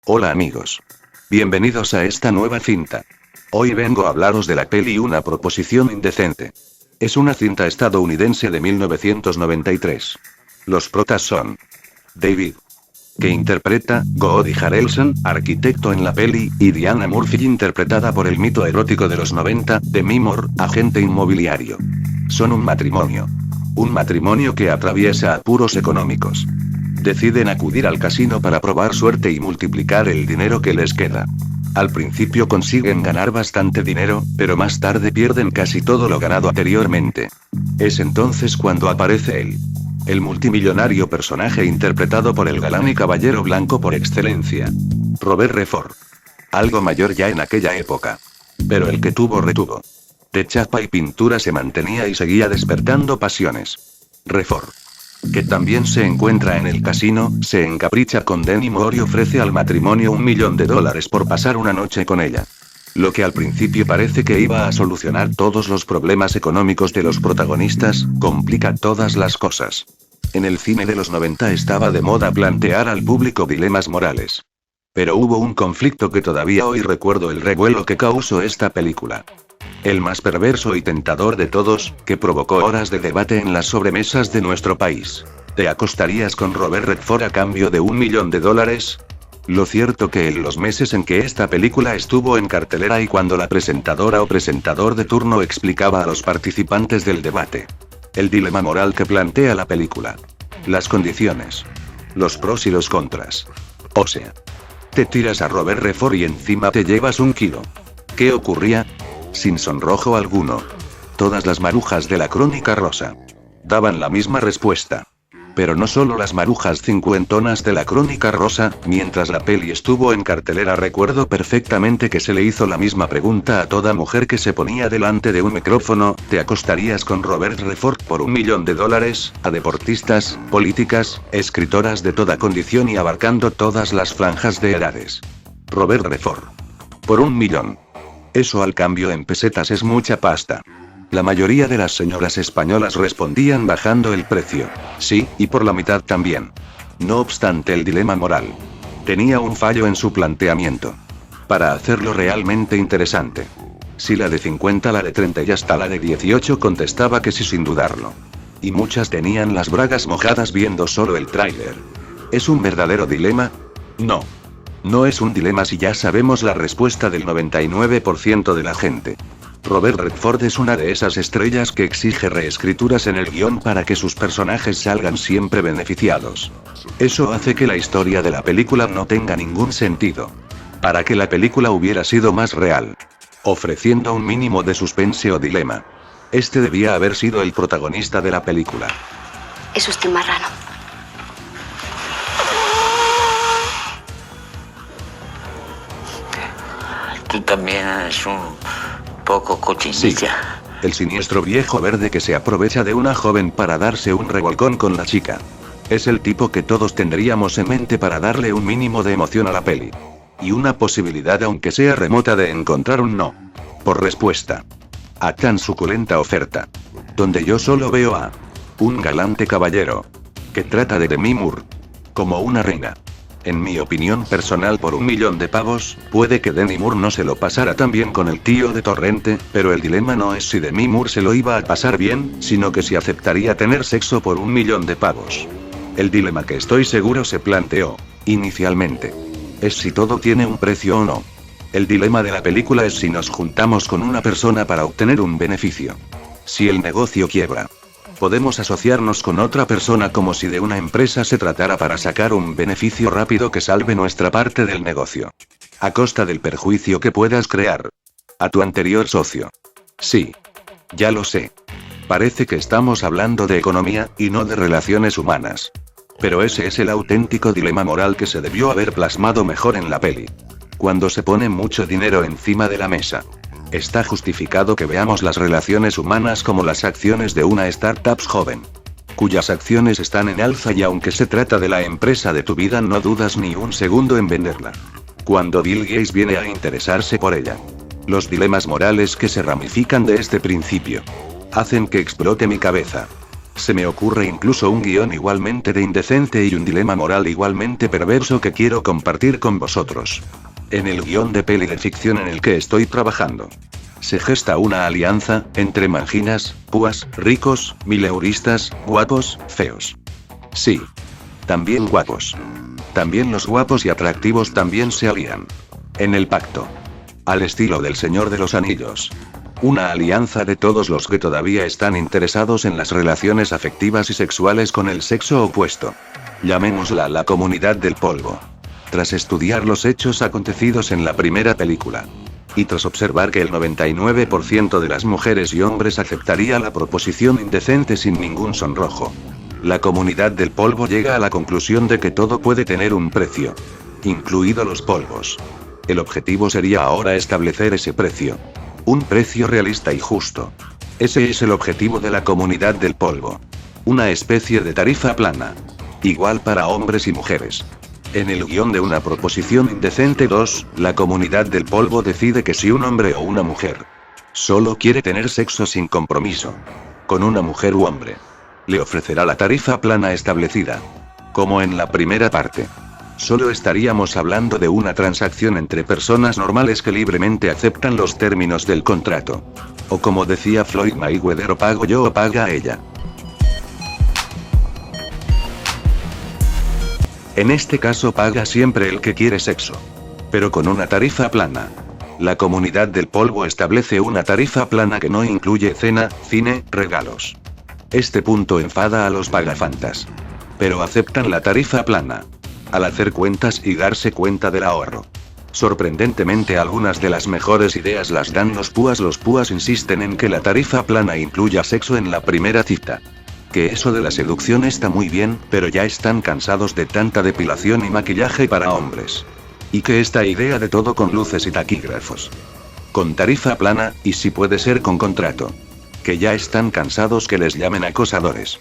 Hola amigos. Bienvenidos a esta nueva cinta. Hoy vengo a hablaros de la peli Una proposición indecente. Es una cinta estadounidense de 1993. Los protas son David, que interpreta Woody Harrelson, arquitecto en la peli, y Diana Murphy, interpretada por el mito erótico de los 90, Demi Moore, agente inmobiliario. Son un matrimonio. Un matrimonio que atraviesa apuros económicos. Deciden acudir al casino para probar suerte y multiplicar el dinero que les queda. Al principio consiguen ganar bastante dinero, pero más tarde pierden casi todo lo ganado anteriormente. Es entonces cuando aparece él. El multimillonario personaje interpretado por el galán y caballero blanco por excelencia. Robert Redford. Algo mayor ya en aquella época. Pero el que tuvo retuvo. De chapa y pintura se mantenía y seguía despertando pasiones. Redford, que también se encuentra en el casino, se encapricha con Demi Moore y ofrece al matrimonio $1 millón por pasar una noche con ella. Lo que al principio parece que iba a solucionar todos los problemas económicos de los protagonistas, complica todas las cosas. En el cine de los 90 estaba de moda plantear al público dilemas morales. Pero hubo un conflicto que todavía hoy recuerdo el revuelo que causó esta película. El más perverso y tentador de todos, que provocó horas de debate en las sobremesas de nuestro país. ¿Te acostarías con Robert Redford a cambio de $1 millón? Lo cierto que en los meses en que esta película estuvo en cartelera y cuando la presentadora o presentador de turno explicaba a los participantes del debate el dilema moral que plantea la película, las condiciones, los pros y los contras. O sea, te tiras a Robert Redford y encima te llevas $1 kilo. ¿Qué ocurría? Sin sonrojo alguno. Todas las marujas de la Crónica Rosa daban la misma respuesta. Pero no solo las marujas cincuentonas de la Crónica Rosa, mientras la peli estuvo en cartelera recuerdo perfectamente que se le hizo la misma pregunta a toda mujer que se ponía delante de un micrófono: ¿te acostarías con Robert Redford por $1 millón? A deportistas, políticas, escritoras de toda condición y abarcando todas las franjas de edades. Robert Redford. Por $1 millón. Eso al cambio en pesetas es mucha pasta. La mayoría de las señoras españolas respondían bajando el precio. Sí, y por la mitad también. No obstante, el dilema moral tenía un fallo en su planteamiento. Para hacerlo realmente interesante. Si la de 50, la de 30 y hasta la de 18 contestaba que sí sin dudarlo. Y muchas tenían las bragas mojadas viendo solo el tráiler. ¿Es un verdadero dilema? No. No es un dilema si ya sabemos la respuesta del 99% de la gente. Robert Redford es una de esas estrellas que exige reescrituras en el guión para que sus personajes salgan siempre beneficiados. Eso hace que la historia de la película no tenga ningún sentido. Para que la película hubiera sido más real, ofreciendo un mínimo de suspense o dilema, este debía haber sido el protagonista de la película. Es usted un marrano. Tú también eres un poco cochinilla. Sí, el siniestro viejo verde que se aprovecha de una joven para darse un revolcón con la chica. Es el tipo que todos tendríamos en mente para darle un mínimo de emoción a la peli. Y una posibilidad, aunque sea remota, de encontrar un no por respuesta a tan suculenta oferta. Donde yo solo veo a un galante caballero que trata de Demi Moore como una reina. En mi opinión personal, por $1 millón, puede que Demi Moore no se lo pasara tan bien con el tío de Torrente, pero el dilema no es si Demi Moore se lo iba a pasar bien, sino que si aceptaría tener sexo por $1 millón. El dilema que estoy seguro se planteó inicialmente es si todo tiene un precio o no. El dilema de la película es si nos juntamos con una persona para obtener un beneficio. Si el negocio quiebra, podemos asociarnos con otra persona como si de una empresa se tratara para sacar un beneficio rápido que salve nuestra parte del negocio. A costa del perjuicio que puedas crear a tu anterior socio. Sí. Ya lo sé. Parece que estamos hablando de economía, y no de relaciones humanas. Pero ese es el auténtico dilema moral que se debió haber plasmado mejor en la peli. Cuando se pone mucho dinero encima de la mesa, está justificado que veamos las relaciones humanas como las acciones de una startup joven, cuyas acciones están en alza, y aunque se trata de la empresa de tu vida no dudas ni un segundo en venderla. Cuando Bill Gates viene a interesarse por ella. Los dilemas morales que se ramifican de este principio hacen que explote mi cabeza. Se me ocurre incluso un guión igualmente de indecente y un dilema moral igualmente perverso que quiero compartir con vosotros. En el guión de peli de ficción en el que estoy trabajando, se gesta una alianza entre manginas, púas, ricos, mileuristas, guapos, feos. Sí. También guapos. También los guapos y atractivos también se alían. En el pacto. Al estilo del Señor de los Anillos. Una alianza de todos los que todavía están interesados en las relaciones afectivas y sexuales con el sexo opuesto. Llamémosla la comunidad del polvo. Tras estudiar los hechos acontecidos en la primera película, y tras observar que el 99% de las mujeres y hombres aceptaría la proposición indecente sin ningún sonrojo, la comunidad del polvo llega a la conclusión de que todo puede tener un precio, incluido los polvos. El objetivo sería ahora establecer ese precio. Un precio realista y justo. Ese es el objetivo de la comunidad del polvo. Una especie de tarifa plana. Igual para hombres y mujeres. En el guión de Una proposición indecente 2, la comunidad del polvo decide que si un hombre o una mujer solo quiere tener sexo sin compromiso con una mujer u hombre, le ofrecerá la tarifa plana establecida. Como en la primera parte. Solo estaríamos hablando de una transacción entre personas normales que libremente aceptan los términos del contrato. O como decía Floyd Mayweather, o pago yo o paga ella. En este caso paga siempre el que quiere sexo. Pero con una tarifa plana. La comunidad del polvo establece una tarifa plana que no incluye cena, cine, regalos. Este punto enfada a los pagafantas. Pero aceptan la tarifa plana. Al hacer cuentas y darse cuenta del ahorro. Sorprendentemente, algunas de las mejores ideas las dan los púas. Los púas insisten en que la tarifa plana incluya sexo en la primera cita. Que eso de la seducción está muy bien, pero ya están cansados de tanta depilación y maquillaje para hombres. Y que esta idea de todo con luces y taquígrafos. Con tarifa plana, y si puede ser con contrato. Que ya están cansados que les llamen acosadores.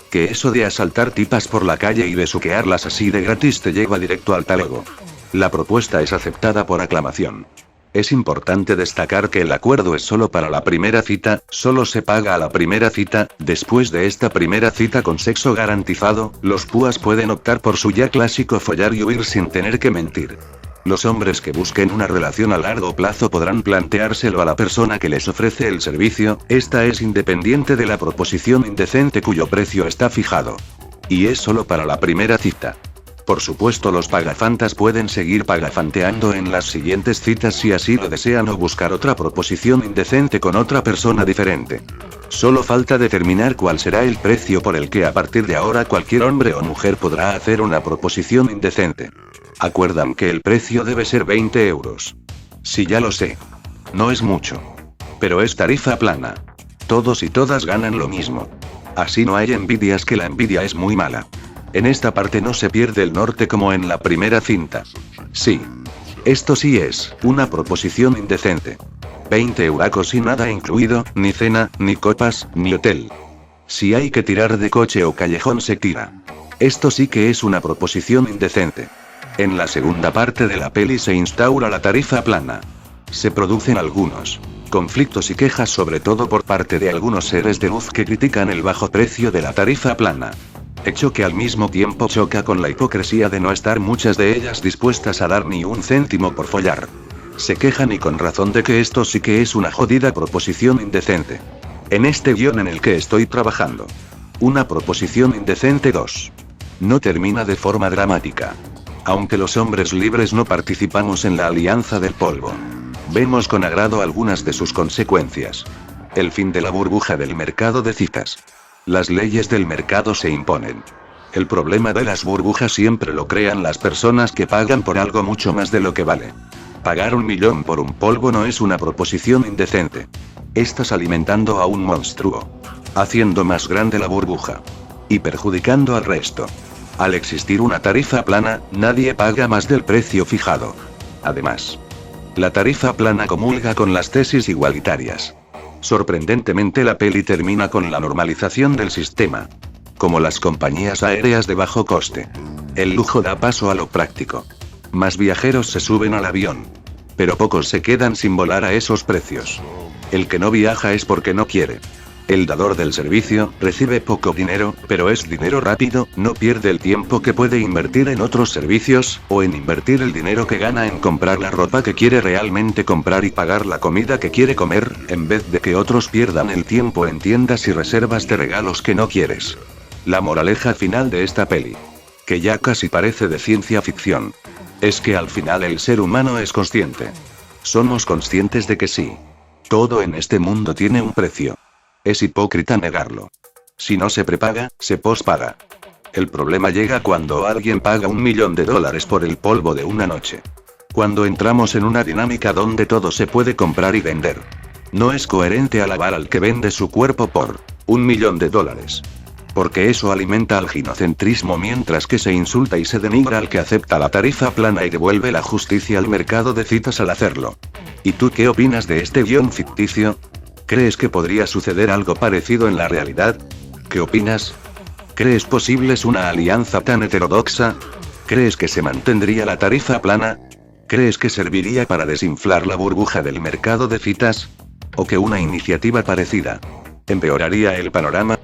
Que eso de asaltar tipas por la calle y besuquearlas así de gratis te lleva directo al talego. La propuesta es aceptada por aclamación. Es importante destacar que el acuerdo es solo para la primera cita, solo se paga a la primera cita. Después de esta primera cita con sexo garantizado, los púas pueden optar por su ya clásico follar y huir sin tener que mentir. Los hombres que busquen una relación a largo plazo podrán planteárselo a la persona que les ofrece el servicio. Esta es independiente de la proposición indecente cuyo precio está fijado. Y es solo para la primera cita. Por supuesto, los pagafantas pueden seguir pagafanteando en las siguientes citas si así lo desean o buscar otra proposición indecente con otra persona diferente. Solo falta determinar cuál será el precio por el que a partir de ahora cualquier hombre o mujer podrá hacer una proposición indecente. Acuerdan que el precio debe ser 20 euros. Sí, ya lo sé. No es mucho. Pero es tarifa plana. Todos y todas ganan lo mismo. Así no hay envidias, que la envidia es muy mala. En esta parte no se pierde el norte como en la primera cinta. Sí. Esto sí es una proposición indecente. 20 euracos y nada incluido, ni cena, ni copas, ni hotel. Si hay que tirar de coche o callejón se tira. Esto sí que es una proposición indecente. En la segunda parte de la peli se instaura la tarifa plana. Se producen algunos conflictos y quejas, sobre todo por parte de algunos seres de luz que critican el bajo precio de la tarifa plana. Hecho que al mismo tiempo choca con la hipocresía de no estar muchas de ellas dispuestas a dar ni un céntimo por follar. Se quejan, y con razón, de que esto sí que es una jodida proposición indecente. En este guión en el que estoy trabajando, Una proposición indecente 2. No termina de forma dramática. Aunque los hombres libres no participamos en la alianza del polvo, vemos con agrado algunas de sus consecuencias. El fin de la burbuja del mercado de citas. Las leyes del mercado se imponen. El problema de las burbujas siempre lo crean las personas que pagan por algo mucho más de lo que vale. Pagar 1 millón por un polvo no es una proposición indecente. Estás alimentando a un monstruo. Haciendo más grande la burbuja. Y perjudicando al resto. Al existir una tarifa plana, nadie paga más del precio fijado. Además, la tarifa plana comulga con las tesis igualitarias. Sorprendentemente, la peli termina con la normalización del sistema. Como las compañías aéreas de bajo coste. El lujo da paso a lo práctico. Más viajeros se suben al avión. Pero pocos se quedan sin volar a esos precios. El que no viaja es porque no quiere. El dador del servicio recibe poco dinero, pero es dinero rápido, no pierde el tiempo que puede invertir en otros servicios, o en invertir el dinero que gana en comprar la ropa que quiere realmente comprar y pagar la comida que quiere comer, en vez de que otros pierdan el tiempo en tiendas y reservas de regalos que no quieres. La moraleja final de esta peli, que ya casi parece de ciencia ficción, es que al final el ser humano es consciente. Somos conscientes de que sí. Todo en este mundo tiene un precio. Es hipócrita negarlo. Si no se prepaga, se pospaga. El problema llega cuando alguien paga $1 millón por el polvo de una noche. Cuando entramos en una dinámica donde todo se puede comprar y vender. No es coherente alabar al que vende su cuerpo por $1 millón. Porque eso alimenta al ginocentrismo mientras que se insulta y se denigra al que acepta la tarifa plana y devuelve la justicia al mercado de citas al hacerlo. ¿Y tú qué opinas de este guión ficticio? ¿Crees que podría suceder algo parecido en la realidad? ¿Qué opinas? ¿Crees posibles una alianza tan heterodoxa? ¿Crees que se mantendría la tarifa plana? ¿Crees que serviría para desinflar la burbuja del mercado de citas? ¿O que una iniciativa parecida empeoraría el panorama?